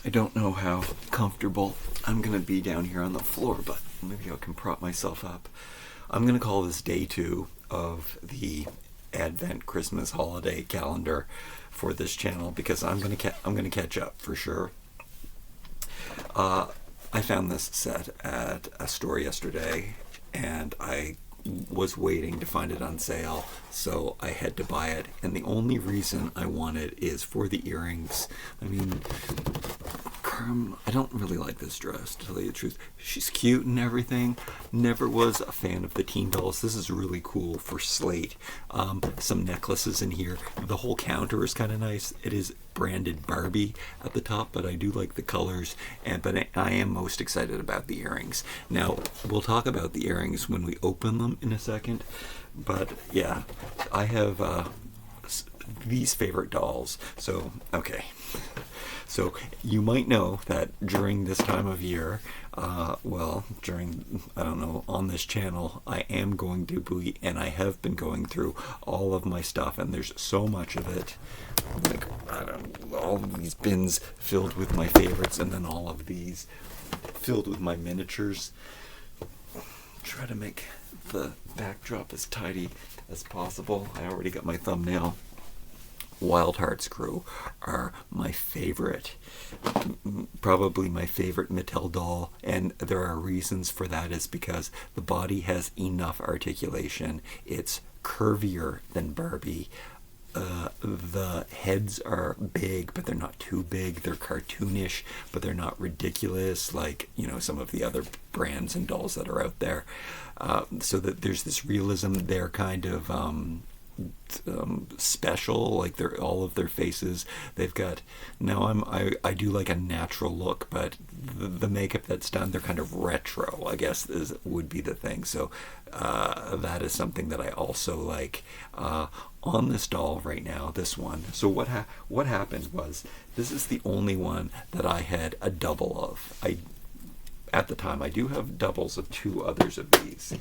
I don't know how comfortable I'm going to be down here on the floor, but maybe I can prop myself up. I'm going to call this day 2 of the Advent Christmas holiday calendar for this channel because I'm going to catch up for sure. I found this set at a store yesterday, and I was waiting to find it on sale, so I had to buy it. And the only reason I want it is for the earrings. I mean, I don't really like this dress, to tell you the truth. She's cute and everything. Never was a fan of the teen dolls. This is really cool for Slate. Some necklaces in here. The whole counter is kind of nice. It is branded Barbie at the top, but I do like the colors. But I am most excited about the earrings. Now, we'll talk about the earrings when we open them in a second. But yeah, I have these favorite dolls. So, okay. So you might know that during this time of year, I don't know, on this channel, I am going to be, and I have been going through all of my stuff, and there's so much of it. Like, all of these bins filled with my favorites, and then all of these filled with my miniatures. Try to make the backdrop as tidy as possible. I already got my thumbnail. Wild Hearts Crew are my favorite, probably my favorite Mattel doll, and there are reasons for that. Is because the body has enough articulation. It's curvier than Barbie. The heads are big, but they're not too big. They're cartoonish, but they're not ridiculous like, some of the other brands and dolls that are out there. So that there's this realism. They're kind of special, like all of their faces. They've got, I do like a natural look, but the makeup that's done, they're kind of retro, I guess would be the thing. So that is something that I also like on this doll right now, this one. So what happened was, this is the only one that I had a double of. At the time, I do have doubles of 2 others of these.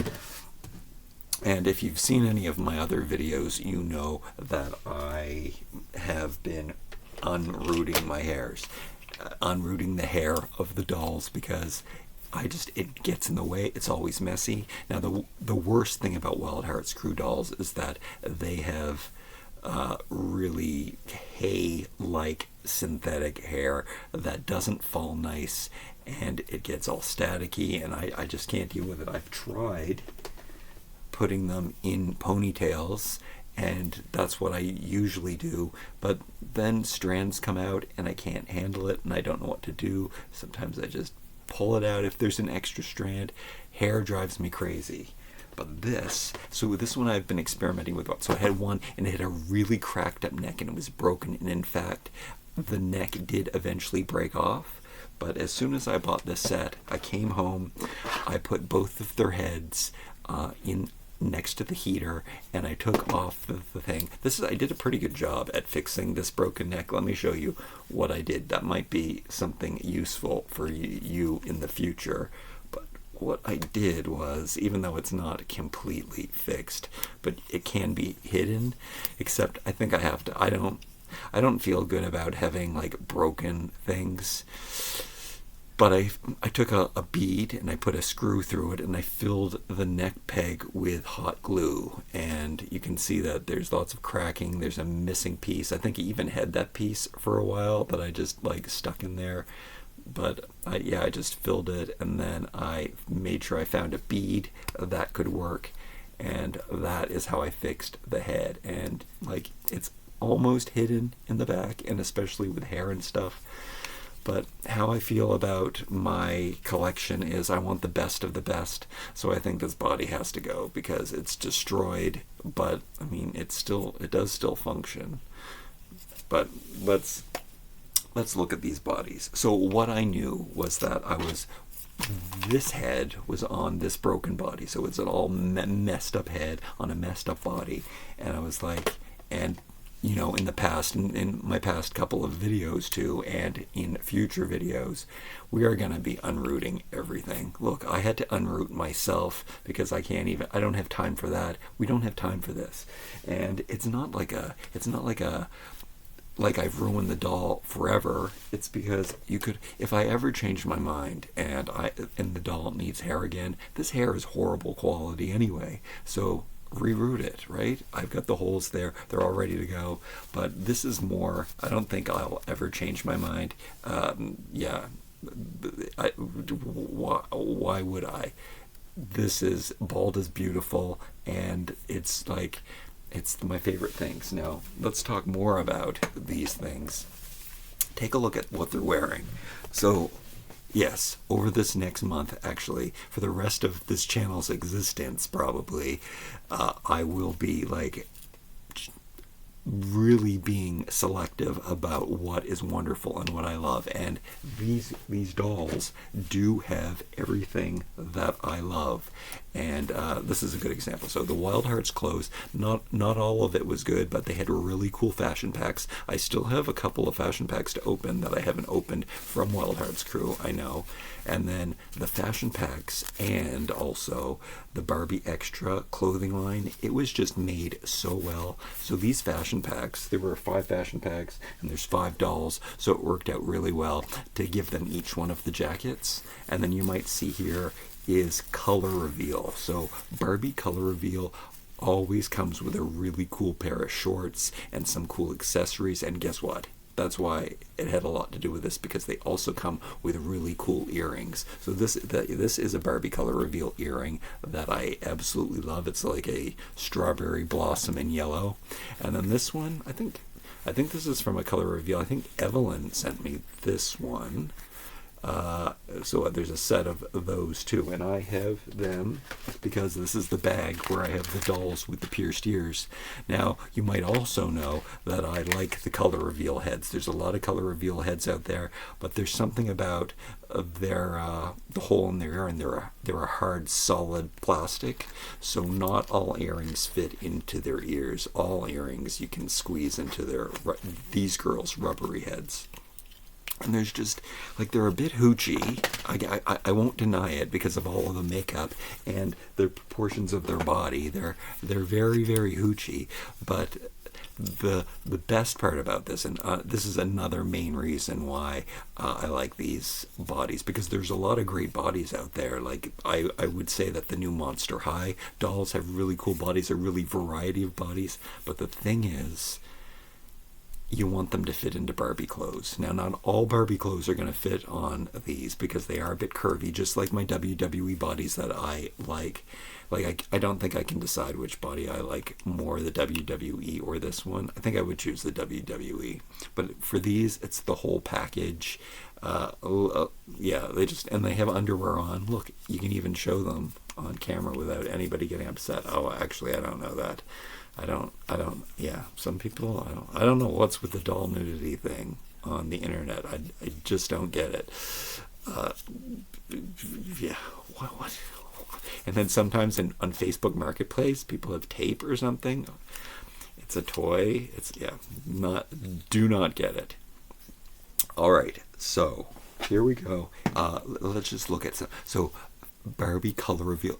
And if you've seen any of my other videos, you know that I have been unrooting my hairs, unrooting the hair of the dolls, because it gets in the way. It's always messy. Now, the worst thing about Wild Hearts Crew dolls is that they have really hay-like synthetic hair that doesn't fall nice, and it gets all staticky, and I just can't deal with it. I've tried putting them in ponytails, and that's what I usually do, but then strands come out and I can't handle it, and I don't know what to do. Sometimes I just pull it out if there's an extra strand. Hair drives me crazy. But this one I've been experimenting with. So I had one, and it had a really cracked up neck, and it was broken, and in fact the neck did eventually break off. But as soon as I bought this set, I came home, I put both of their heads in next to the heater, and I took off the thing. I did a pretty good job at fixing this broken neck. Let me show you what I did. That might be something useful for you in the future. But what I did was, even though it's not completely fixed, but it can be hidden, except I think I have to. I don't feel good about having like broken things. But I took a bead and I put a screw through it, and I filled the neck peg with hot glue, and you can see that there's lots of cracking. There's a missing piece. I think I even had that piece for a while that I just stuck in there. But I just filled it, and then I made sure I found a bead that could work, and that is how I fixed the head. And it's almost hidden in the back, and especially with hair and stuff. But how I feel about my collection is I want the best of the best. So I think this body has to go because it's destroyed. But I mean, it does still function. But let's look at these bodies. So what I knew was that this head was on this broken body. So it's an all messed up head on a messed up body. And I was like, and in the past, in my past couple of videos too, and in future videos, we are going to be unrooting everything. Look, I had to unroot myself because I don't have time for that. We don't have time for this. And it's not like a like I've ruined the doll forever. It's because you could, if I ever change my mind and the doll needs hair again, this hair is horrible quality anyway. So reroute it, right? I've got the holes there; they're all ready to go. But this is more. I don't think I'll ever change my mind. Yeah, why would I? This is bald is beautiful, and it's like it's my favorite things. Now let's talk more about these things. Take a look at what they're wearing. So yes, over this next month, actually, for the rest of this channel's existence, probably, I will be like really being selective about what is wonderful and what I love. And these dolls do have everything that I love. And this is a good example. So the Wild Hearts clothes, not all of it was good, but they had really cool fashion packs. I still have a couple of fashion packs to open that I haven't opened from Wild Hearts crew, I know. And then the fashion packs and also the Barbie Extra clothing line, it was just made so well. So these fashion packs, there were 5 fashion packs and there's 5 dolls, so it worked out really well to give them each one of the jackets. And then you might see here is color reveal. So Barbie color reveal always comes with a really cool pair of shorts and some cool accessories, and guess what? That's why it had a lot to do with this, because they also come with really cool earrings. So this is a Barbie color reveal earring that I absolutely love. It's like a strawberry blossom in yellow. And then this one, I think this is from a color reveal. I think Evelyn sent me this one. So there's a set of those too, and I have them because this is the bag where I have the dolls with the pierced ears. Now, you might also know that I like the color reveal heads. There's a lot of color reveal heads out there, but there's something about the hole in their ear, and they're a hard, solid plastic, so not all earrings fit into their ears. All earrings you can squeeze into these girls' rubbery heads. And there's just, like, they're a bit hoochy. I won't deny it because of all of the makeup and the proportions of their body. They're very, very hoochy. But the best part about this, and this is another main reason why I like these bodies, because there's a lot of great bodies out there. Like, I would say that the new Monster High dolls have really cool bodies, a really variety of bodies. But the thing is, you want them to fit into Barbie clothes. Now, not all Barbie clothes are going to fit on these because they are a bit curvy, just like my WWE bodies that I like. Like, I don't think I can decide which body I like more, the WWE or this one. I think I would choose the WWE. But for these, it's the whole package. Yeah, they have underwear on. Look, you can even show them on camera without anybody getting upset. Oh, actually, I don't know that. Yeah, some people, I don't know what's with the doll nudity thing on the internet. I just don't get it. Yeah, what? And then sometimes on Facebook Marketplace, people have tape or something. It's a toy. Do not get it. All right, so here we go. Let's just look at so Barbie color reveal.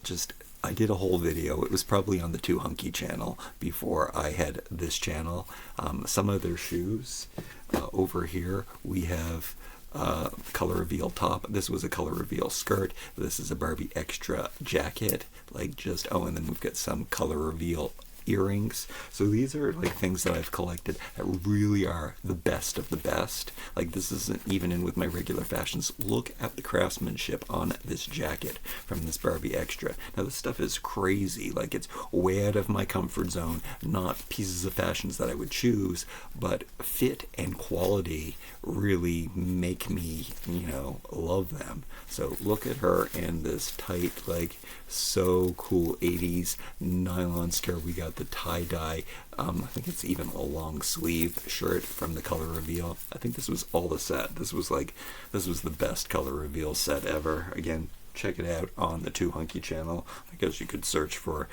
I did a whole video. It was probably on the Too Hunky channel before I had this channel. Some of their shoes. Over here we have color reveal top. This was a color reveal skirt. This is a Barbie Extra jacket. And then we've got some color reveal earrings. So these are like things that I've collected that really are the best of the best. Like, this isn't even in with my regular fashions. Look at the craftsmanship on this jacket from this Barbie Extra. Now, this stuff is crazy. Like, it's way out of my comfort zone. Not pieces of fashions that I would choose, but fit and quality really make me, love them. So look at her in this tight, like, so cool 80s nylon skirt. We got the tie-dye, I think it's even a long sleeve shirt from the color reveal. I think this was all the set. This was the best color reveal set ever. Again, check it out on the Too Hunky channel. I guess you could search for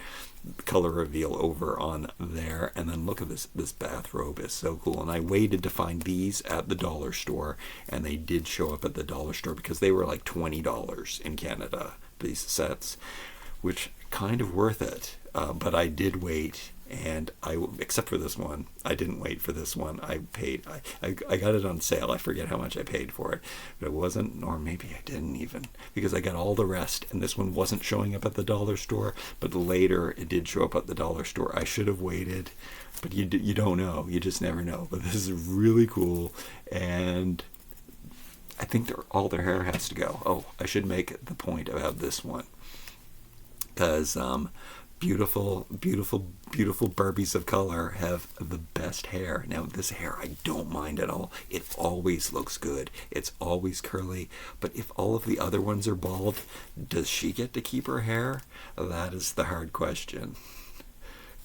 color reveal over on there. And then look at this bathrobe is so cool. And I waited to find these at the dollar store, and they did show up at the dollar store because they were like $20 in Canada, these sets, which kind of worth it. But I did wait, And except for this one, I didn't wait for this one. I paid. I got it on sale. I forget how much I paid for it, but it wasn't, or maybe I didn't even, because I got all the rest, and this one wasn't showing up at the dollar store. But later, it did show up at the dollar store. I should have waited, but you don't know. You just never know. But this is really cool, and I think all their hair has to go. Oh, I should make the point about this one, because beautiful, beautiful, beautiful Barbies of color have the best hair. Now, this hair I don't mind at all. It always looks good. It's always curly. But if all of the other ones are bald, does she get to keep her hair? That is the hard question.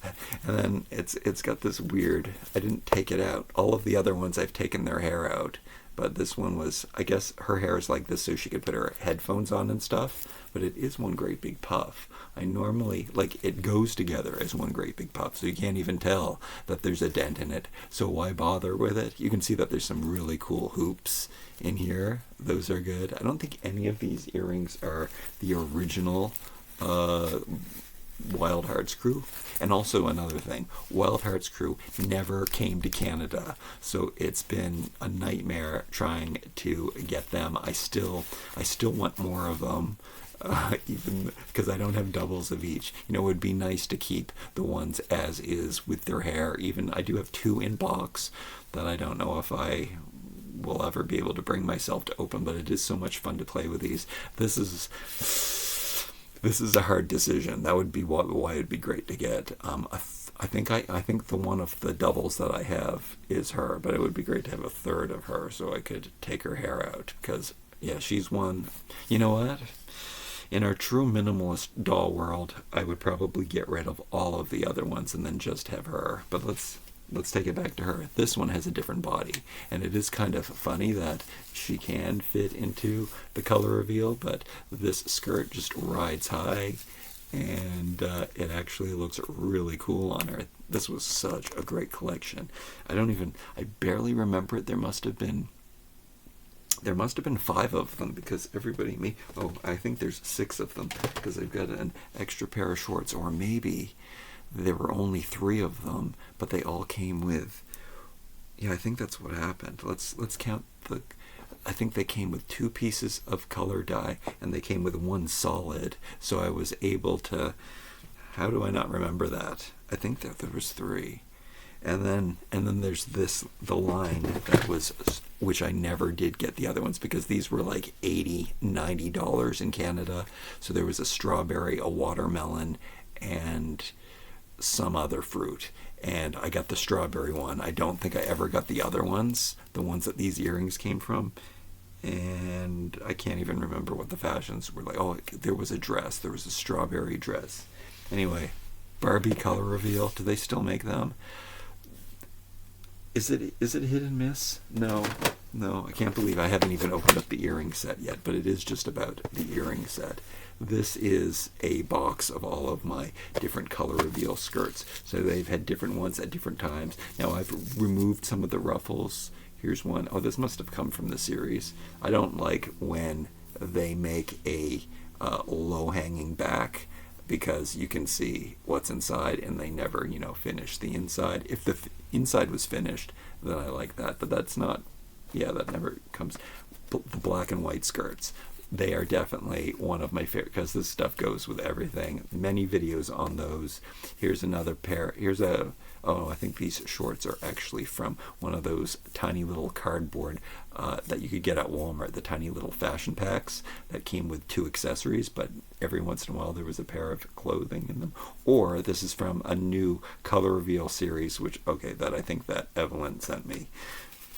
And then it's got this weird, I didn't take it out. All of the other ones I've taken their hair out. But this one was, I guess her hair is like this so she could put her headphones on and stuff. But it is one great big puff. I normally, like, it goes together as one great big puff. So you can't even tell that there's a dent in it. So why bother with it? You can see that there's some really cool hoops in here. Those are good. I don't think any of these earrings are the original Wild Hearts crew. And also another thing, Wild Hearts crew never came to Canada, so it's been a nightmare trying to get them. I still want more of them, even because I don't have doubles of each. You know, it would be nice to keep the ones as is with their hair. Even I do have 2 in box that I don't know if I will ever be able to bring myself to open, but it is so much fun to play with these. This is a hard decision. That would be why it'd be great to get. I think the one of the doubles that I have is her, but it would be great to have a third of her so I could take her hair out. Because yeah, she's one. You know what? In our true minimalist doll world, I would probably get rid of all of the other ones and then just have her. But let's take it back to her. This one has a different body, and it is kind of funny that she can fit into the color reveal, but this skirt just rides high, and it actually looks really cool on her. This was such a great collection. I barely remember it. There must have been 5 of them, because I think there's 6 of them, because I've got an extra pair of shorts, or maybe there were only 3 of them, but they all came with, I think that's what happened. Let's count I think they came with 2 pieces of color dye, and they came with 1 solid, so I was able to, how do I not remember that? I think that there was 3. And then there's the line that was, which I never did get the other ones, because these were like $80-$90 in Canada. So there was a strawberry, a watermelon, and some other fruit, and I got the strawberry one. I don't think I ever got the other ones, the ones that these earrings came from, and I can't even remember what the fashions were like. Oh, there was a dress. There was a strawberry dress. Anyway, Barbie color reveal. Do they still make them? Is it hit and miss? No, I can't believe I haven't even opened up the earring set yet, but it is just about the earring set. This is a box of all of my different color reveal skirts. So they've had different ones at different times. Now I've removed some of the ruffles. Here's one. Oh, this must have come from the series. I don't like when they make a low-hanging back, because you can see what's inside, and they never, finish the inside. If the inside was finished, then I like that. But that's not, that never comes. The black and white skirts, they are definitely one of my favorite, because this stuff goes with everything. Many videos on those. Here's another pair. I think these shorts are actually from one of those tiny little cardboard that you could get at Walmart, the tiny little fashion packs that came with 2 accessories, but every once in a while there was a pair of clothing in them. Or this is from a new color reveal series, that I think that Evelyn sent me.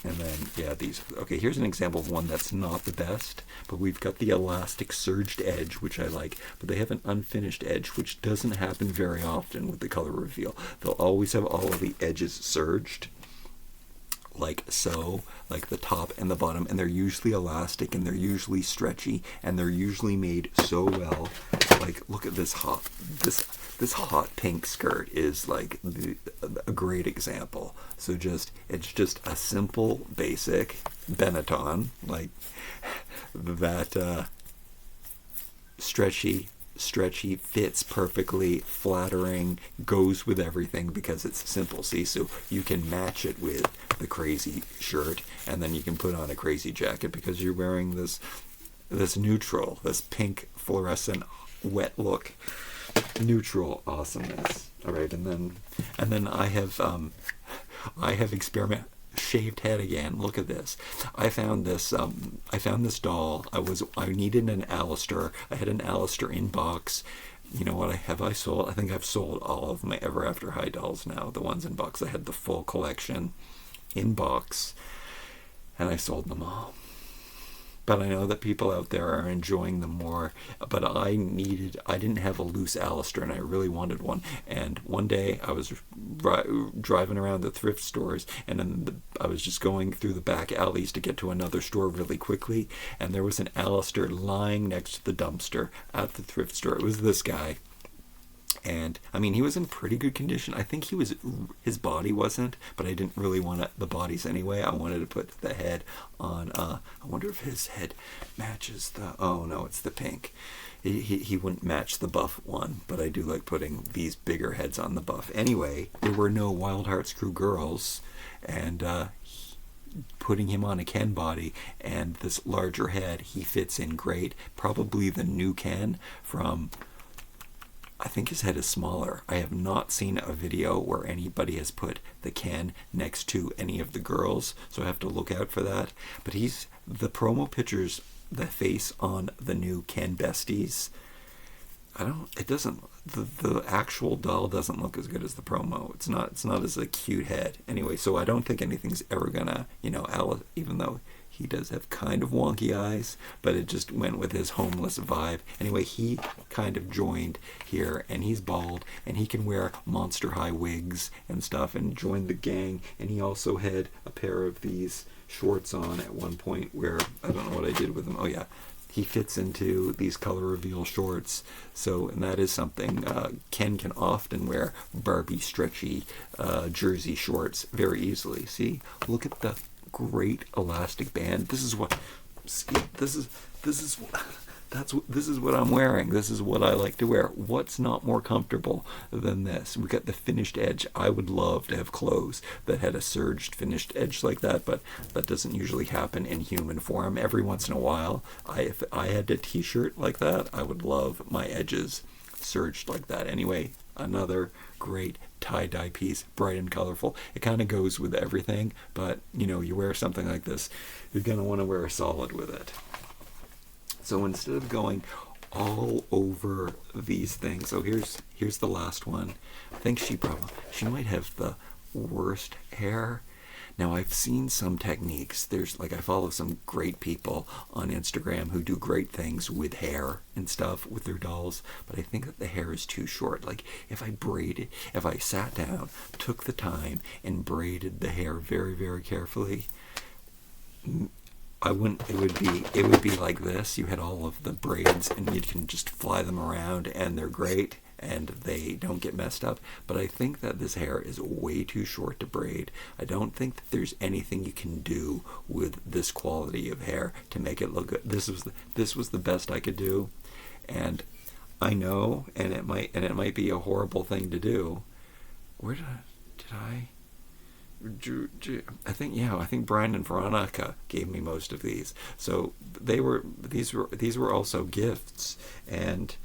And then, these. Okay, here's an example of one that's not the best, but we've got the elastic surged edge, which I like, but they have an unfinished edge, which doesn't happen very often with the color reveal. They'll always have all of the edges surged, like so, like the top and the bottom, and they're usually elastic, and they're usually stretchy, and they're usually made so well. Like, look at this hot pink skirt is like a great example. So it's just a simple, basic Benetton, like that, stretchy, stretchy, fits perfectly, flattering, goes with everything because it's simple. See, so you can match it with the crazy shirt, and then you can put on a crazy jacket because you're wearing this neutral, this pink fluorescent wet look, neutral awesomeness. All right, and then I have experiment shaved head again. Look at this. I found this doll. I needed an Alistair. I had an Alistair in box. You know what I sold? I think I've sold all of my Ever After High dolls now, the ones in box. I had the full collection in box, and I sold them all. But I know that people out there are enjoying them more. But I didn't have a loose Alistair, and I really wanted one. And one day I was driving around the thrift stores, and then I was just going through the back alleys to get to another store really quickly, and there was an Alistair lying next to the dumpster at the thrift store. It was this guy. And I mean, he was in pretty good condition. I think his body wasn't, but I didn't really want the bodies anyway. I wanted to put the head on. I wonder if his head matches oh no, it's the pink. He wouldn't match the buff one, but I do like putting these bigger heads on the buff. Anyway, there were no Wild Hearts Crew girls, and putting him on a Ken body and this larger head, he fits in great. Probably the new Ken from, I think his head is smaller. I have not seen a video where anybody has put the Ken next to any of the girls, so I have to look out for that. But the promo pictures, the face on the new Ken Besties, the actual doll doesn't look as good as the promo. It's not as a cute head. Anyway, so I don't think anything's ever gonna, Alice, even though he does have kind of wonky eyes, but it just went with his homeless vibe. Anyway, he kind of joined here, and he's bald, and he can wear Monster High wigs and stuff, and joined the gang. And he also had a pair of these shorts on at one point where, I don't know what I did with them. Oh yeah, he fits into these color reveal shorts. So, and that is something. Ken can often wear Barbie stretchy jersey shorts very easily. See, look at the great elastic band. This is what I'm wearing. This is what I like to wear. What's not more comfortable than this? We got the finished edge. I would love to have clothes that had a surged finished edge like that, but that doesn't usually happen in human form. Every once in a while, if I had a t-shirt like that, I would love my edges surged like that. Anyway, another great tie-dye piece, bright and colorful. It kind of goes with everything, but you wear something like this, you're going to want to wear a solid with it. So instead of going all over these things, so here's the last one. I think she might have the worst hair. Now, I've seen some techniques. I follow some great people on Instagram who do great things with hair and stuff with their dolls, but I think that the hair is too short. Like, if I sat down, took the time, and braided the hair very, very carefully, it would be like this. You had all of the braids, and you can just fly them around, and they're great, and they don't get messed up. But I think that this hair is way too short to braid. I don't think that there's anything you can do with this quality of hair to make it look good. This was the best I could do, and I know, and it might be a horrible thing to do. Where did I? I think Brian and Veronica gave me most of these. So these were also gifts, and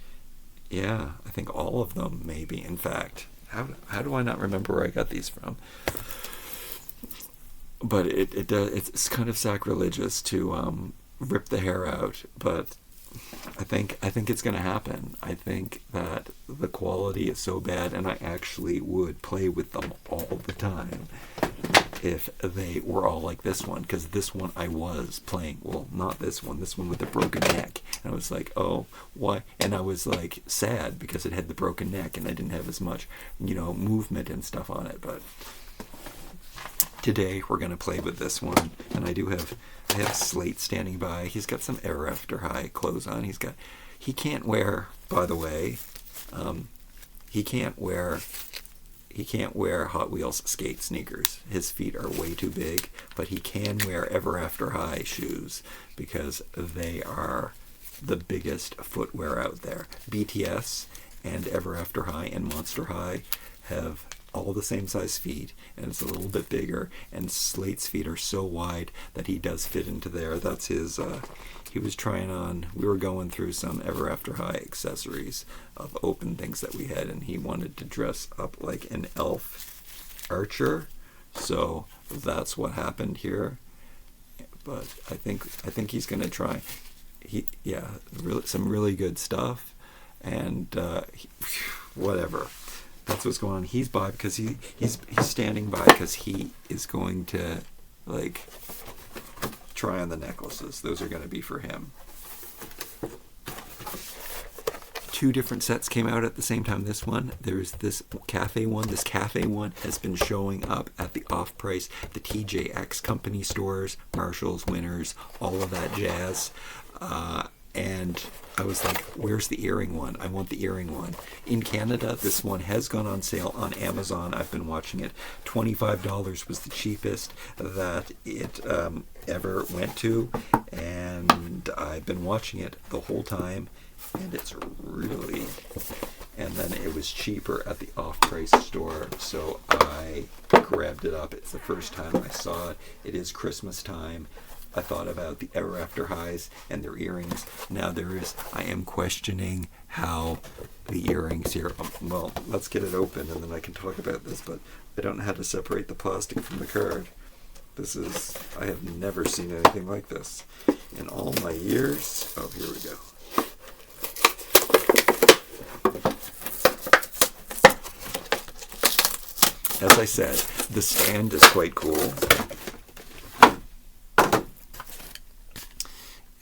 yeah, I think all of them maybe. In fact, how do I not remember where I got these from? But it's kind of sacrilegious to rip the hair out, but I think it's going to happen. I think that the quality is so bad, and I actually would play with them all the time if they were all like this one, because this one I was playing, well, not this one with the broken neck, and I was like, oh, why? And I was like sad because it had the broken neck, and I didn't have as much, movement and stuff on it. But today we're going to play with this one, and I have Slate standing by. He's got some Ever After High clothes on. He can't wear, by the way, he can't wear Hot Wheels skate sneakers. His feet are way too big, but he can wear Ever After High shoes because they are the biggest footwear out there. BTS and Ever After High and Monster High have all the same size feet, and it's a little bit bigger, and Slate's feet are so wide that he does fit into there. That's his, he was trying on, we were going through some Ever After High accessories of open things that we had, and he wanted to dress up like an elf archer, so that's what happened here. But I think he's gonna try. Some really good stuff, and whatever. That's what's going on. He's by because he's standing by because he is going to like try on the necklaces. Those are going to be for him. 2 different sets came out at the same time. This one, there's this cafe one. This cafe one has been showing up at the off-price, the TJX company stores, Marshalls, Winners, all of that jazz. And I was like, where's the earring one? I want the earring one. In Canada, this one has gone on sale on Amazon. I've been watching it. $25 was the cheapest that it ever went to. And I've been watching it the whole time. And it's really... And then it was cheaper at the off-price store. So I grabbed it up. It's the first time I saw it. It is Christmas time. I thought about the Ever After Highs and their earrings. Now I am questioning how the earrings here, well, let's get it open and then I can talk about this, but I don't know how to separate the plastic from the card. I have never seen anything like this in all my years. Oh, here we go. As I said, the stand is quite cool.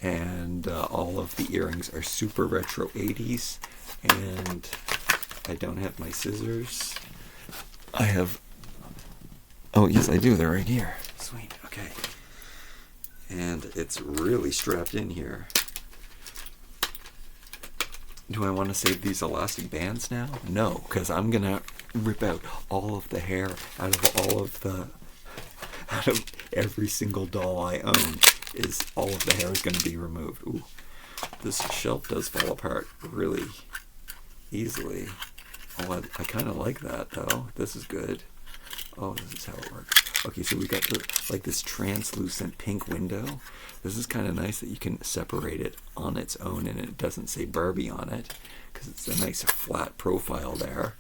And all of the earrings are super retro 80s. And I don't have my scissors. I have... Oh, yes, I do. They're right here. Sweet. Okay. And it's really strapped in here. Do I want to save these elastic bands now? No, because I'm going to rip out all of the hair out of every single doll I own. All of the hair is going to be removed. Ooh, this shelf does fall apart really easily. Oh, I kind of like that though. This is good. Oh, this is how it works. Okay, so we got this translucent pink window. This is kind of nice that you can separate it on its own and it doesn't say Barbie on it because it's a nice flat profile there.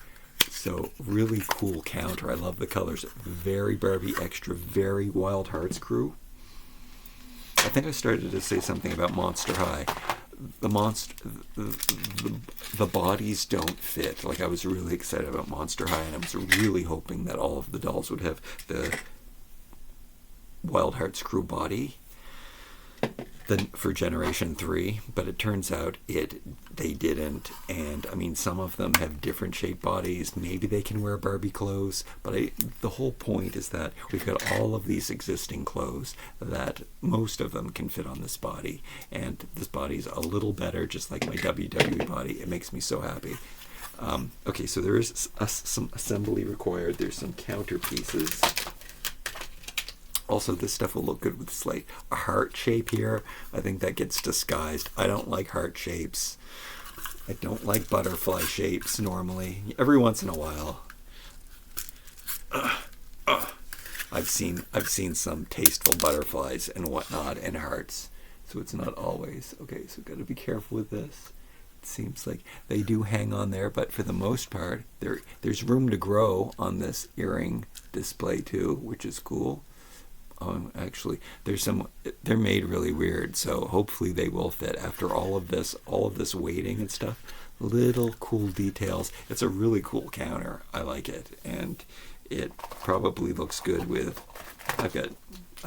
So really cool counter. I love the colors. Very Barbie extra, very Wild Hearts crew. I think I started to say something about Monster High. The bodies don't fit. Like I was really excited about Monster High, and I was really hoping that all of the dolls would have the Wild Hearts crew body for Generation 3, but it turns out they didn't. And I mean, some of them have different shaped bodies. Maybe they can wear Barbie clothes, but the whole point is that we've got all of these existing clothes that most of them can fit on this body, and this body's a little better, just like my WWE body. It makes me so happy. Okay, so there is some assembly required. There's some counter pieces. Also, this stuff will look good with slate. A heart shape here, I think that gets disguised. I don't like heart shapes. I don't like butterfly shapes normally. Every once in a while. I've seen some tasteful butterflies and whatnot and hearts. So it's not always. Okay, so got to be careful with this. It seems like they do hang on there, but for the most part, there's room to grow on this earring display too, which is cool. Actually, they're made really weird, so hopefully they will fit after all of this waiting and stuff. Little cool details. It's a really cool counter. I like it, and it probably looks good with. I've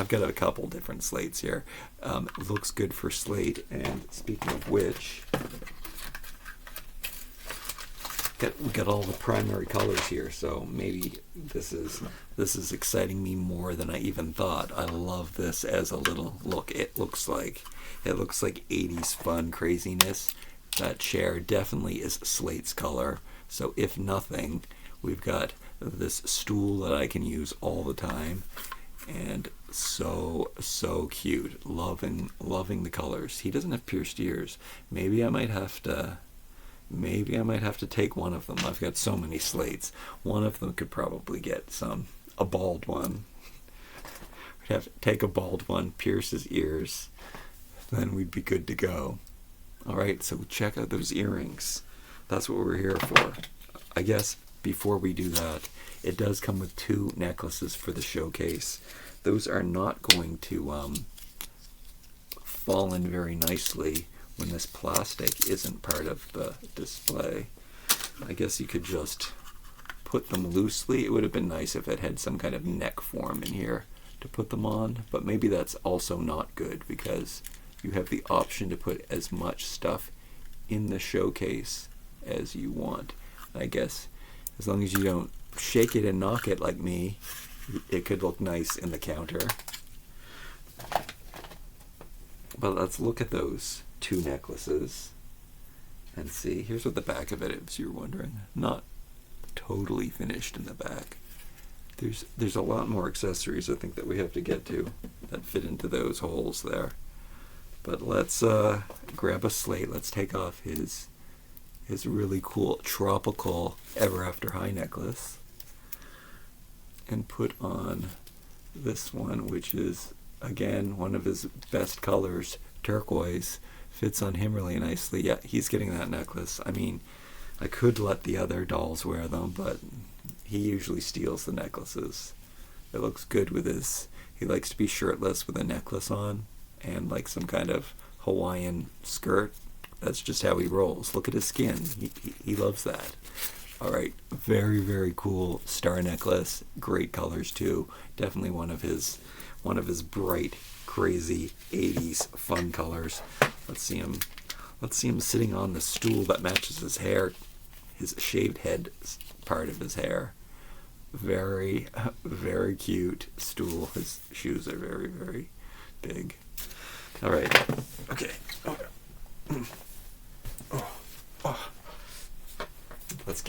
got a couple different slates here. It looks good for slate. And speaking of which, we got all the primary colors here, so maybe this is exciting me more than I even thought. I love this as a little look. It looks like 80s fun craziness. That chair definitely is Slate's color. So if nothing, we've got this stool that I can use all the time, and so cute. Loving the colors. He doesn't have pierced ears. Maybe I might have to take one of them. I've got so many slates. One of them could probably get a bald one. We'd have to take a bald one, pierce his ears, then we'd be good to go. All right, so check out those earrings. That's what we're here for. I guess before we do that, it does come with 2 necklaces for the showcase. Those are not going to fall in very nicely when this plastic isn't part of the display. I guess you could just put them loosely. It would have been nice if it had some kind of neck form in here to put them on, but maybe that's also not good because you have the option to put as much stuff in the showcase as you want. I guess as long as you don't shake it and knock it like me, it could look nice in the counter. But let's look at those 2 necklaces and see. Here's what the back of it is, you were wondering. Not totally finished in the back. There's a lot more accessories I think that we have to get to that fit into those holes there. But let's grab a slate. Let's take off his really cool tropical Ever After High necklace and put on this one, which is again one of his best colors, turquoise. Fits on him really nicely. Yeah, he's getting that necklace. I mean, I could let the other dolls wear them, but he usually steals the necklaces. It looks good with he likes to be shirtless with a necklace on and like some kind of Hawaiian skirt. That's just how he rolls. Look at his skin. He loves that. All right, very cool star necklace. Great colors too. Definitely one of his bright, crazy 80s fun colors. Let's see him sitting on the stool that matches his hair, his shaved head part of his hair. Very cute stool. His shoes are very big. All right. Okay. Let's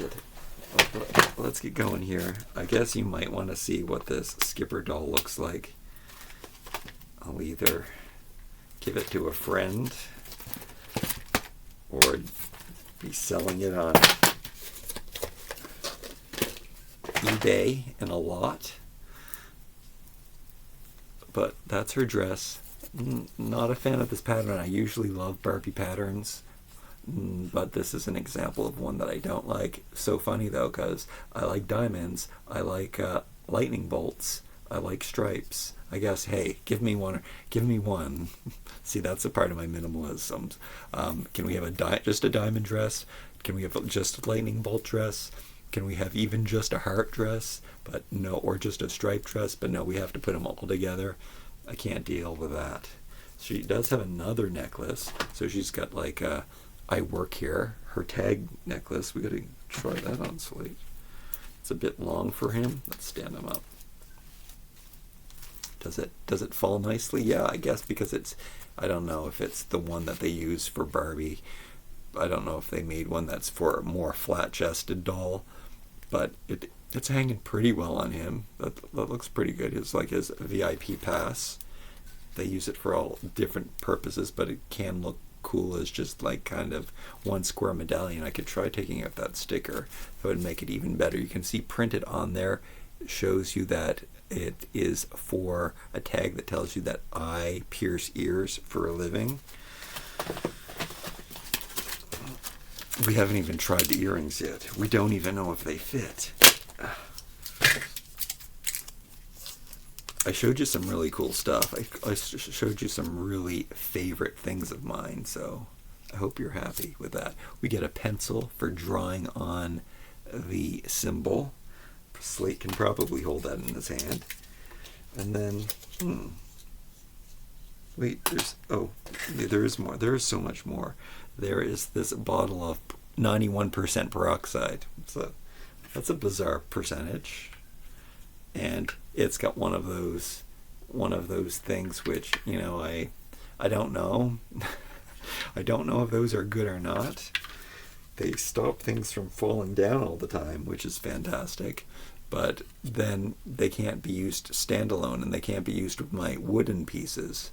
get going here. I guess you might want to see what this Skipper doll looks like. I'll either give it to a friend or be selling it on eBay in a lot. But that's her dress. Not a fan of this pattern. I usually love Barbie patterns, but this is an example of one that I don't like. So funny though, because I like diamonds, I like lightning bolts, I like stripes. I guess, hey, give me one. See, that's a part of my minimalism. Can we have just a diamond dress? Can we have just a lightning bolt dress? Can we have even just a heart dress? But no, or just a striped dress? But no, we have to put them all together. I can't deal with that. She does have another necklace. So she's got like I work here, her tag necklace. We gotta try that on slate. It's a bit long for him. Let's stand him up. Does it fall nicely? Yeah, I guess because I don't know if it's the one that they use for Barbie. I don't know if they made one that's for a more flat-chested doll, but it's hanging pretty well on him. That looks pretty good. It's like his VIP pass. They use it for all different purposes, but it can look cool as just like kind of one square medallion. I could try taking out that sticker. That would make it even better. You can see printed on there, it shows you that it is for a tag that tells you that I pierce ears for a living. We haven't even tried the earrings yet. We don't even know if they fit. I showed you some really cool stuff. I showed you some really favorite things of mine, so I hope you're happy with that. We get a pencil for drawing on the symbol. Slate can probably hold that in his hand. And then, wait, there is more. There is so much more. There is this bottle of 91% peroxide. That's a bizarre percentage. And it's got one of those things which, I don't know. I don't know if those are good or not. They stop things from falling down all the time, which is fantastic. but then they can't be used standalone, and they can't be used with my wooden pieces.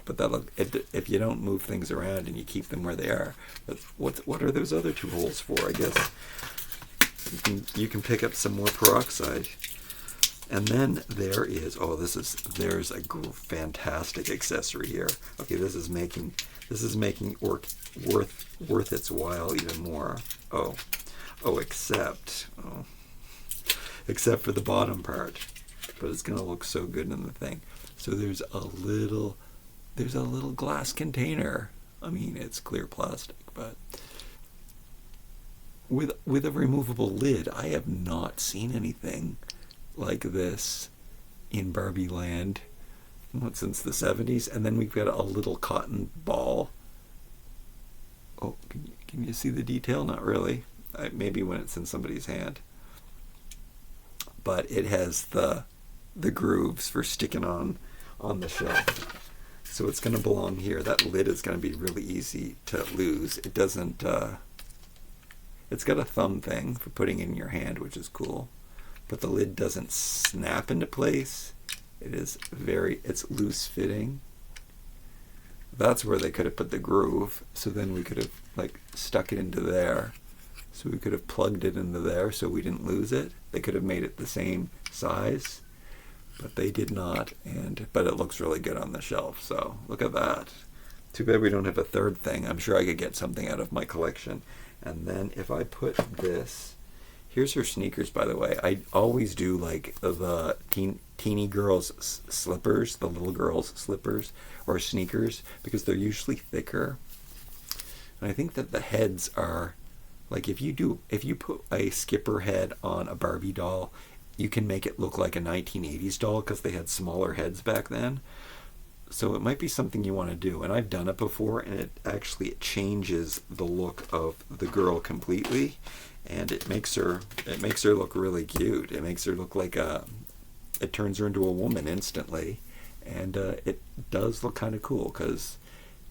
But if you don't move things around and you keep them where they are. But what are those other two holes for? I guess you can pick up some more peroxide. And then there's a fantastic accessory here. Okay, this is making work worth its while even more. Except for the bottom part. But it's gonna look so good in the thing. So there's a little glass container. I mean, it's clear plastic, but with a removable lid. I have not seen anything like this in Barbie land, since the 70s. And then we've got a little cotton ball. Oh, can you see the detail? Not really. Maybe when it's in somebody's hand. But it has the grooves for sticking on the shelf. So it's going to belong here. That lid is going to be really easy to lose. It doesn't, it's got a thumb thing for putting in your hand, which is cool. But the lid doesn't snap into place. It's loose fitting. That's where they could have put the groove. So then we could have stuck it into there. So we could have plugged it into there so we didn't lose it. They could have made it the same size, but they did not. But it looks really good on the shelf. So look at that. Too bad we don't have a third thing. I'm sure I could get something out of my collection. And then if I put this, here's her sneakers, by the way. I always do the teeny girls' slippers, the little girls' slippers or sneakers, because they're usually thicker. And I think that the heads are, if you put a skipper head on a Barbie doll, you can make it look like a 1980s doll because they had smaller heads back then. So it might be something you want to do. And I've done it before, and it changes the look of the girl completely. And it makes her look really cute. It makes her look it turns her into a woman instantly. And it does look kind of cool, because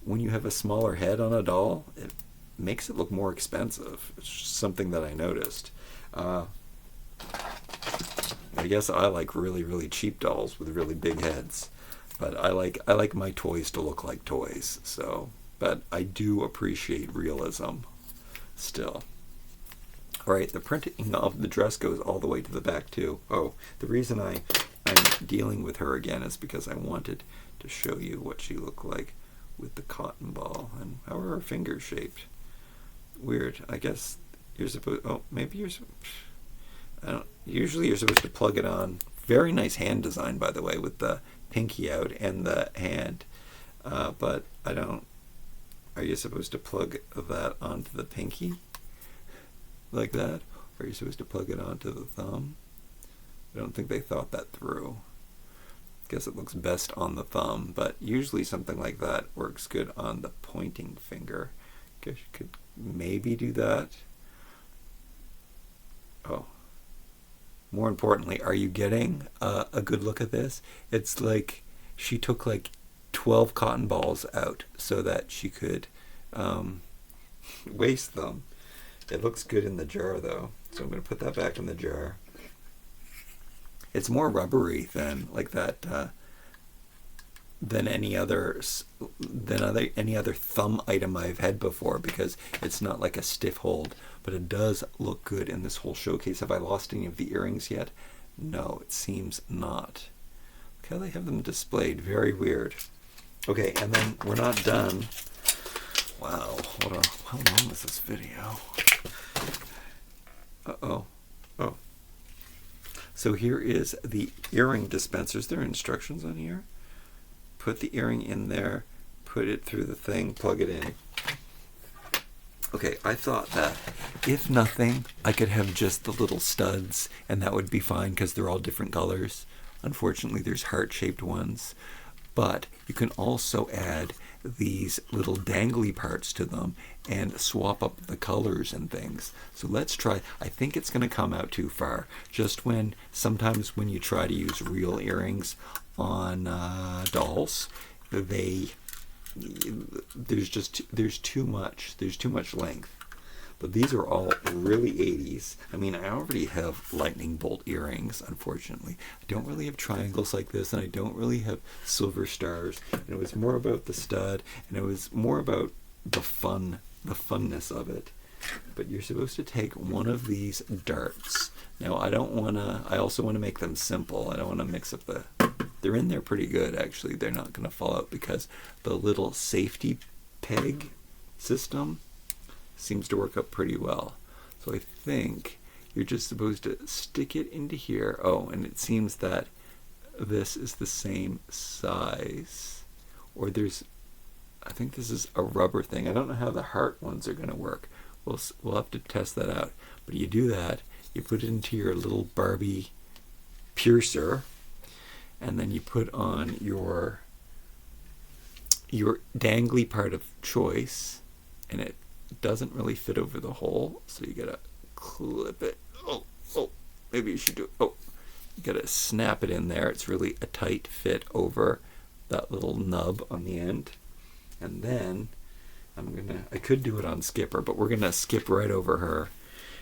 when you have a smaller head on a doll, it makes it look more expensive. It's just something that I noticed. I guess I like really, really cheap dolls with really big heads. But I like my toys to look like toys. So, but I do appreciate realism still. All right, the printing of the dress goes all the way to the back too. Oh, the reason I'm dealing with her again is because I wanted to show you what she looked like with the cotton ball. And how are her fingers shaped? Weird. I guess you're supposed. Oh, maybe you're. I don't. Usually you're supposed to plug it on. Very nice hand design, by the way, with the pinky out and the hand. But I don't. Are you supposed to plug that onto the pinky? Like that? Or are you supposed to plug it onto the thumb? I don't think they thought that through. Guess it looks best on the thumb, but usually something like that works good on the pointing finger. Guess you could maybe do that. Oh. More importantly, are you getting a good look at this? It's like she took 12 cotton balls out so that she could waste them. It looks good in the jar, though, so I'm going to put that back in the jar. It's more rubbery than any other thumb item I've had before, because it's not like a stiff hold, but it does look good in this whole showcase. Have I lost any of the earrings yet? No, it seems not. Look how they have them displayed. Very weird. Okay, and then we're not done. Wow, how long is this video? Uh-oh. Oh. So here is the earring dispensers. There are instructions on here. Put the earring in there, put it through the thing, plug it in. Okay, I thought that if nothing, I could have just the little studs, and that would be fine because they're all different colors. Unfortunately, there's heart-shaped ones. But you can also add these little dangly parts to them and swap up the colors and things. So let's try. I think it's going to come out too far. Sometimes when you try to use real earrings on dolls, there's too much length. But these are all really 80s. I mean, I already have lightning bolt earrings, unfortunately. I don't really have triangles like this, and I don't really have silver stars. And it was more about the stud, and it was more about the funness of it. But you're supposed to take one of these darts. Now, I also want to make them simple. I don't want to mix up they're in there pretty good, actually. They're not going to fall out because the little safety peg system seems to work out pretty well. So I think you're just supposed to stick it into here. Oh, and it seems that this is the same size. Or I think this is a rubber thing. I don't know how the heart ones are going to work. We'll have to test that out. But you do that, you put it into your little Barbie piercer, and then you put on your dangly part of choice, and it doesn't really fit over the hole, so you gotta clip it. Oh, maybe you should do it. Oh, you gotta snap it in there. It's really a tight fit over that little nub on the end. And then I could do it on Skipper, but we're gonna skip right over her,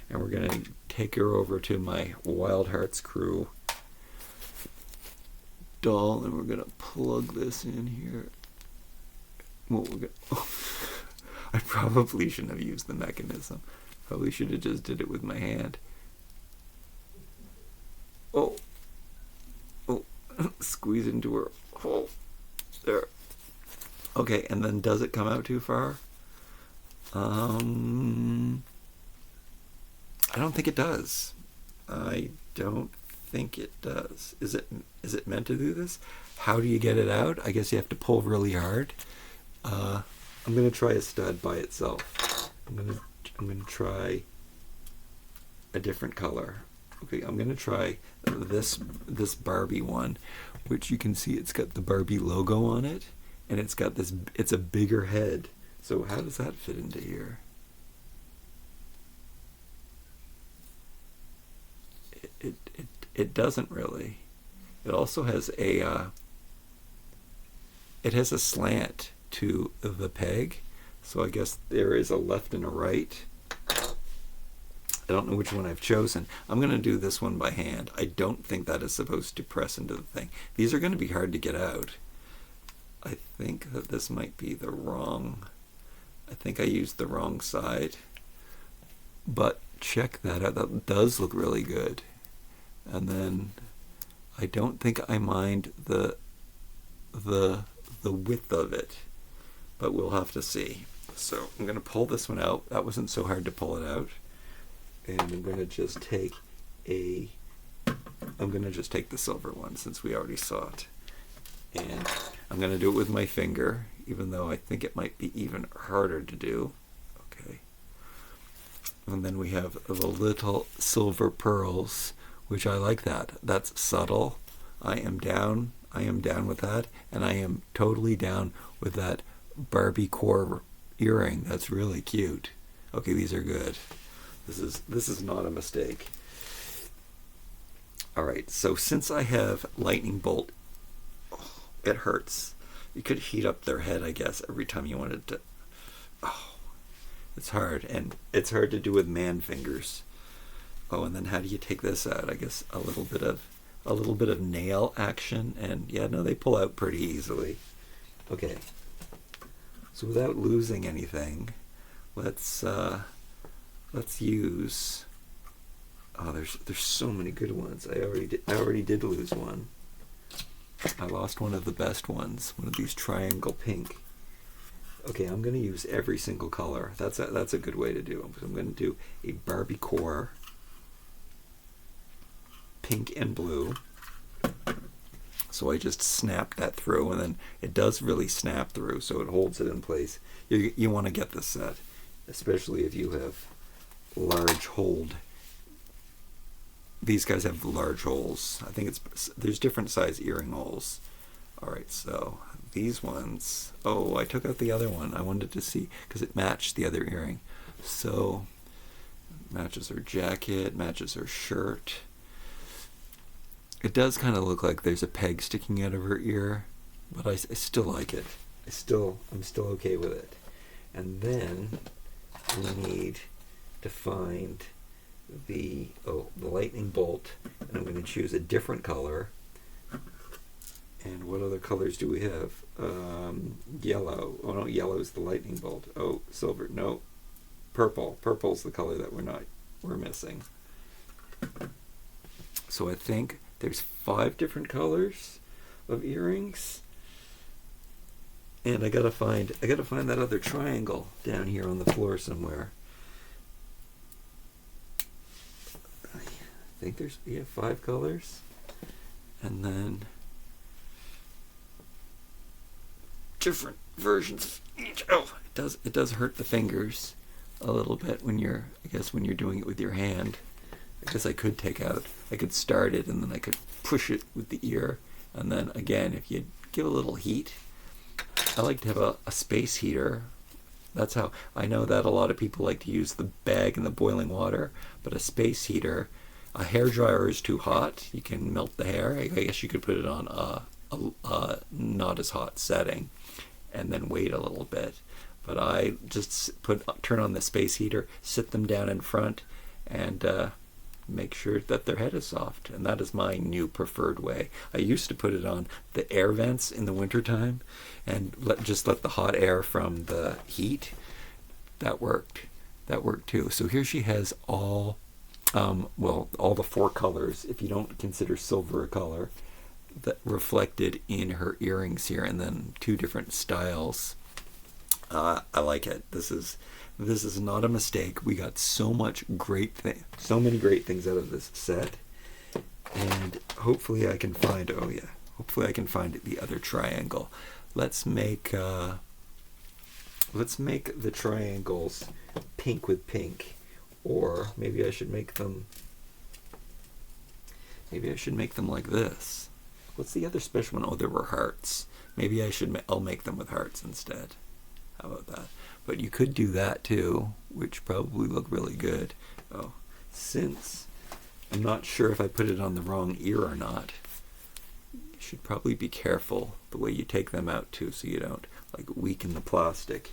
and we're gonna take her over to my Wild Hearts Crew doll, and we're gonna plug this in here. Well, I probably shouldn't have used the mechanism. Probably should have just did it with my hand. Oh, squeeze into her. Oh, there. Okay, and then does it come out too far? I don't think it does. I don't think it does. Is it meant to do this? How do you get it out? I guess you have to pull really hard. I'm gonna try a stud by itself. I'm gonna try a different color. Okay, I'm gonna try this Barbie one, which you can see it's got the Barbie logo on it, and it's got this. It's a bigger head. So how does that fit into here? It doesn't really. It also has a slant to the peg, so I guess there is a left and a right. I don't know which one I've chosen. I'm going to do this one by hand. I don't think that is supposed to press into the thing. These are going to be hard to get out. I think that this might be the wrong... I think I used the wrong side. But check that out. That does look really good. And then I don't think I mind the width of it, but we'll have to see. So I'm going to pull this one out. That wasn't so hard to pull it out. And I'm going to just take the silver one since we already saw it. And I'm going to do it with my finger, even though I think it might be even harder to do. Okay. And then we have the little silver pearls, which I like that. That's subtle. I am down with that, and I am totally down with that Barbie core earring. That's really cute. Okay, these are good. This is not a mistake. All right, so since I have lightning bolt, it hurts. You could heat up their head, I guess, every time you wanted to. Oh, it's hard, and it's hard to do with man fingers. Oh, and then how do you take this out? I guess a little bit of nail action, and yeah, no, they pull out pretty easily. Okay, so without losing anything, let's use. Oh, there's so many good ones. I already did lose one. I lost one of the best ones, one of these triangle pink. Okay, I'm going to use every single color. That's a good way to do it. I'm going to do a Barbie core, pink and blue. So I just snapped that through, and then it does really snap through, so it holds it in place. You want to get this set, especially if you have large hold. These guys have large holes. I think there's different size earring holes. All right, so these ones. Oh, I took out the other one. I wanted to see because it matched the other earring. So matches her jacket, matches her shirt. It does kind of look like there's a peg sticking out of her ear, but I still like it. I'm still okay with it. And then we need to find the lightning bolt, and I'm going to choose a different color. And what other colors do we have? Yellow. Oh no, yellow is the lightning bolt. Oh, silver. No, purple. Purple's the color that we're missing. So I think there's 5 different colors of earrings. And I gotta find that other triangle down here on the floor somewhere. I think there's 5 colors, and then different versions of each. Oh, it does hurt the fingers a little bit when you're doing it with your hand. I guess I could start it and then I could push it with the ear, and then again, if you give a little heat. I like to have a space heater. That's how I know that a lot of people like to use the bag in the boiling water, but a space heater, a hair dryer is too hot. You can melt the hair. I guess you could put it on a not as hot setting and then wait a little bit. But I just turn on the space heater, sit them down in front, and make sure that their head is soft. And that is my new preferred way. I used to put it on the air vents in the wintertime and just let the hot air from the heat. That worked too. So here she has all the 4 colors, if you don't consider silver a color, that reflected in her earrings here, and then 2 different styles. I like it. This is not a mistake. We got so many great things out of this set, and hopefully I can find the other triangle. Let's make the triangles pink with pink, or maybe I should make them like this. What's the other special one? Oh, there were hearts. Maybe I'll make them with hearts instead. How about that? But you could do that too, which probably look really good. Oh, since I'm not sure if I put it on the wrong ear or not, you should probably be careful the way you take them out too, so you don't weaken the plastic.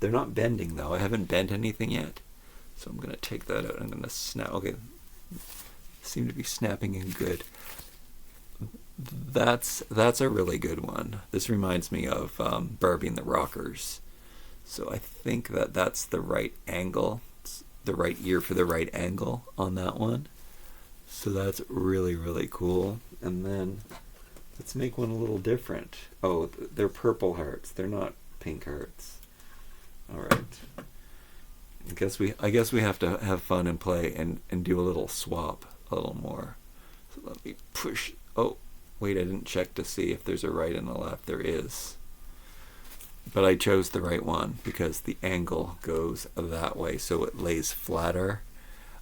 They're not bending though. I haven't bent anything yet, so I'm gonna take that out. I'm gonna snap. Okay, seem to be snapping in good. That's a really good one. This reminds me of Barbie and the Rockers. So I think that's the right angle, it's the right ear for the right angle on that one. So that's really, really cool. And then let's make one a little different. Oh, they're purple hearts. They're not pink hearts. All right. I guess we have to have fun and play and do a little swap a little more. So let me push. Oh, wait, I didn't check to see if there's a right and a left. There is. But I chose the right one because the angle goes that way, so it lays flatter.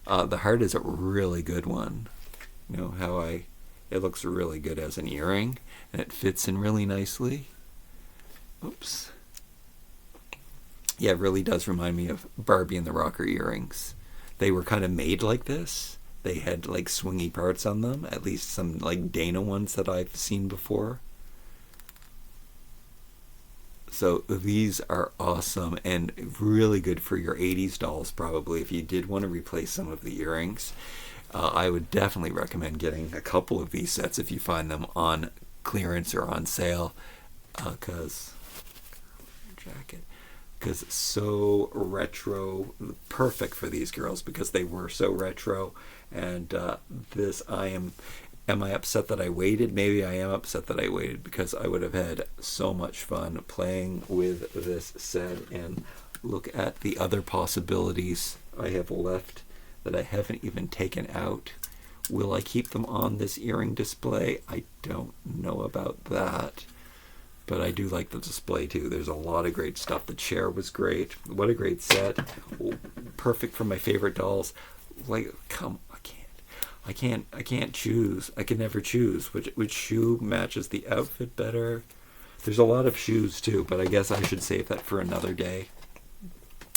The heart is a really good one. You know how it looks really good as an earring, and it fits in really nicely. Oops. Yeah, it really does remind me of Barbie and the Rocker earrings. They were kind of made like this. They had swingy parts on them, at least some Dana ones that I've seen before. So these are awesome and really good for your 80s dolls probably. If you did want to replace some of the earrings, I would definitely recommend getting a couple of these sets if you find them on clearance or on sale, because it's so retro, perfect for these girls because they were so retro. And am I upset that I waited? Maybe I am upset that I waited because I would have had so much fun playing with this set. And look at the other possibilities I have left that I haven't even taken out. Will I keep them on this earring display? I don't know about that. But I do like the display too. There's a lot of great stuff. The chair was great. What a great set. Perfect for my favorite dolls. I can't choose. I can never choose which shoe matches the outfit better. There's a lot of shoes too, but I guess I should save that for another day.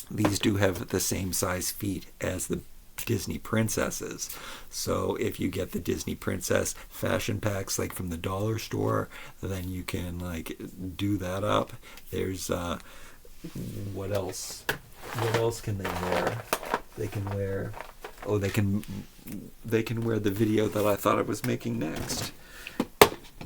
These do have the same size feet as the Disney princesses. So if you get the Disney princess fashion packs from the dollar store, then you can do that up. There's what else can they wear? They can wear, oh, they can wear the video that I thought I was making next.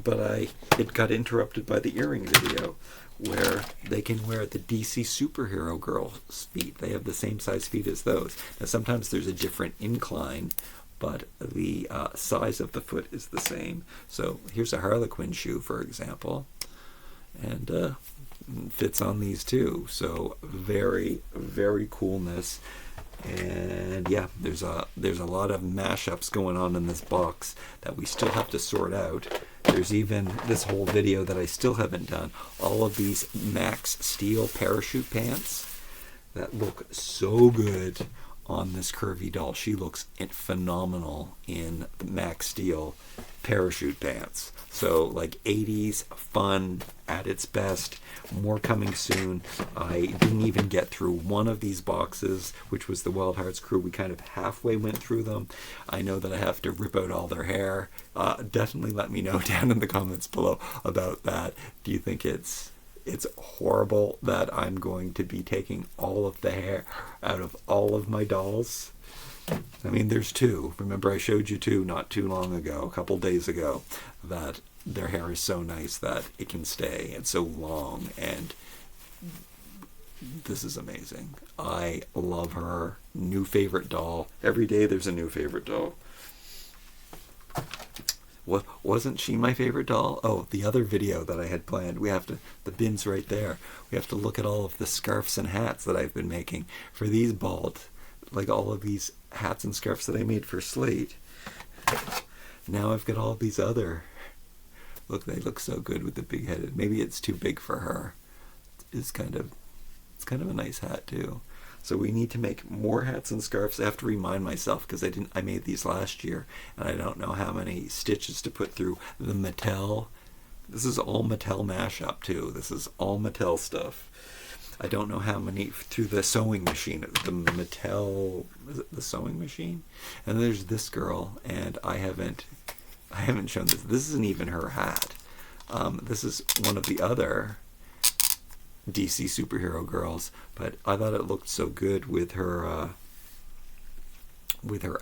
But it got interrupted by the earring video, where they can wear the DC superhero girls' feet. They have the same size feet as those. Now sometimes there's a different incline, but the size of the foot is the same. So here's a Harlequin shoe, for example, and fits on these too. So very, very coolness. And yeah, there's a lot of mashups going on in this box that we still have to sort out. There's even this whole video that I still haven't done. All of these Max Steel parachute pants that look so good on this curvy doll. She looks phenomenal in the Max Steel parachute pants. So like 80s fun at its best. More coming soon. I didn't even get through one of these boxes, which was the Wild Hearts crew. We kind of halfway went through them. I know that I have to rip out all their hair. Definitely let me know down in the comments below about that. Do you think it's horrible that I'm going to be taking all of the hair out of all of my dolls? I mean, there's two. Remember, I showed you two not too long ago, a couple days ago, that their hair is so nice that it can stay. It's so long, and this is amazing. I love her. New favorite doll. Every day there's a new favorite doll. What wasn't she my favorite doll? Oh, the other video that I had planned. The bin's right there. We have to look at all of the scarves and hats that I've been making for these bald, like all of these hats and scarves that I made for Slate. Now I've got all these other. Look, they look so good with the big headed. Maybe it's too big for her. It's kind of a nice hat too. So we need to make more hats and scarves. I have to remind myself because I made these last year and I don't know how many stitches to put through the Mattel. This is all Mattel mashup too. This is all Mattel stuff. I don't know how many through the sewing machine. The Mattel, is it the sewing machine? And there's this girl, and I haven't shown this. This isn't even her hat. This is one of the other DC superhero girls, but I thought it looked so good with her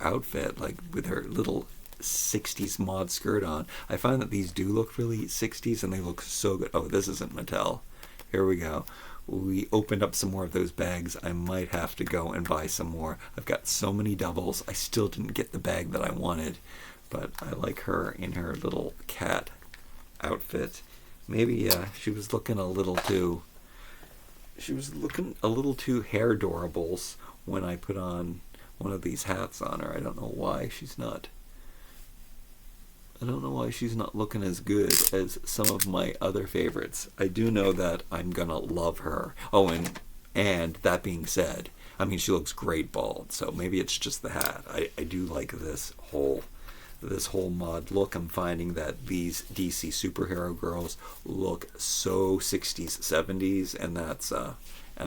outfit, like with her little 60s mod skirt on. I find that these do look really 60s, and they look so good. Oh, this isn't Mattel. Here we go. We opened up some more of those bags. I might have to go and buy some more. I've got so many doubles. I still didn't get the bag that I wanted, but I like her in her little cat outfit. Maybe she was looking a little too hair adorables when I put on one of these hats on her. I don't know why she's not looking as good as some of my other favorites. I do know that I'm gonna love her. Oh, and that being said, I mean, she looks great bald, so maybe it's just the hat. I do like this whole mod look. I'm finding that these DC superhero girls look so 60s, 70s, and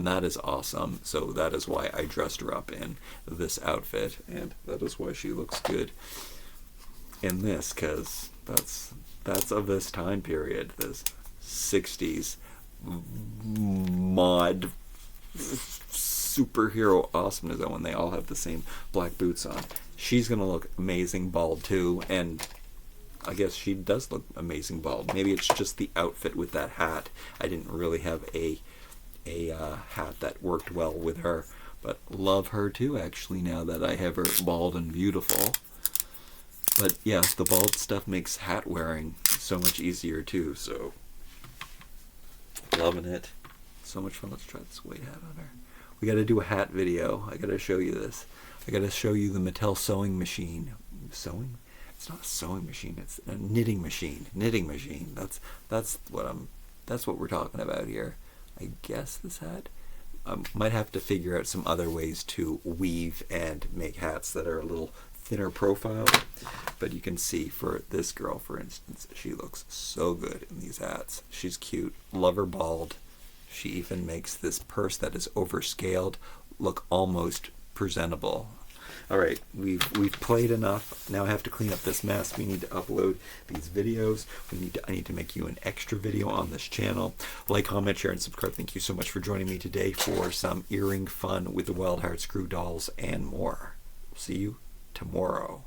that is awesome. So that is why I dressed her up in this outfit, and that is why she looks good in this, because that's of this time period, this 60s mod superhero awesomeness, when they all have the same black boots on. She's gonna look amazing bald too, and I guess she does look amazing bald. Maybe it's just the outfit with that hat. I didn't really have a hat that worked well with her, but love her too, actually, now that I have her bald and beautiful. But yeah, the bald stuff makes hat wearing so much easier too, so loving it. So much fun. Let's try this weight hat on her. We gotta do a hat video. I gotta show you this. I gotta show you the Mattel sewing machine. Sewing? It's not a sewing machine, it's a knitting machine. Knitting machine. That's what we're talking about here. I guess this hat. Might have to figure out some other ways to weave and make hats that are a little thinner profile, but you can see for this girl, for instance, she looks so good in these hats. She's cute. Love her bald. She even makes this purse that is overscaled look almost presentable. All right, we've played enough. Now I have to clean up this mess. We need to upload these videos. I need to make you an extra video on this channel. Like, comment, share, and subscribe. Thank you so much for joining me today for some earring fun with the Wild Heart Screw dolls and more. See you tomorrow.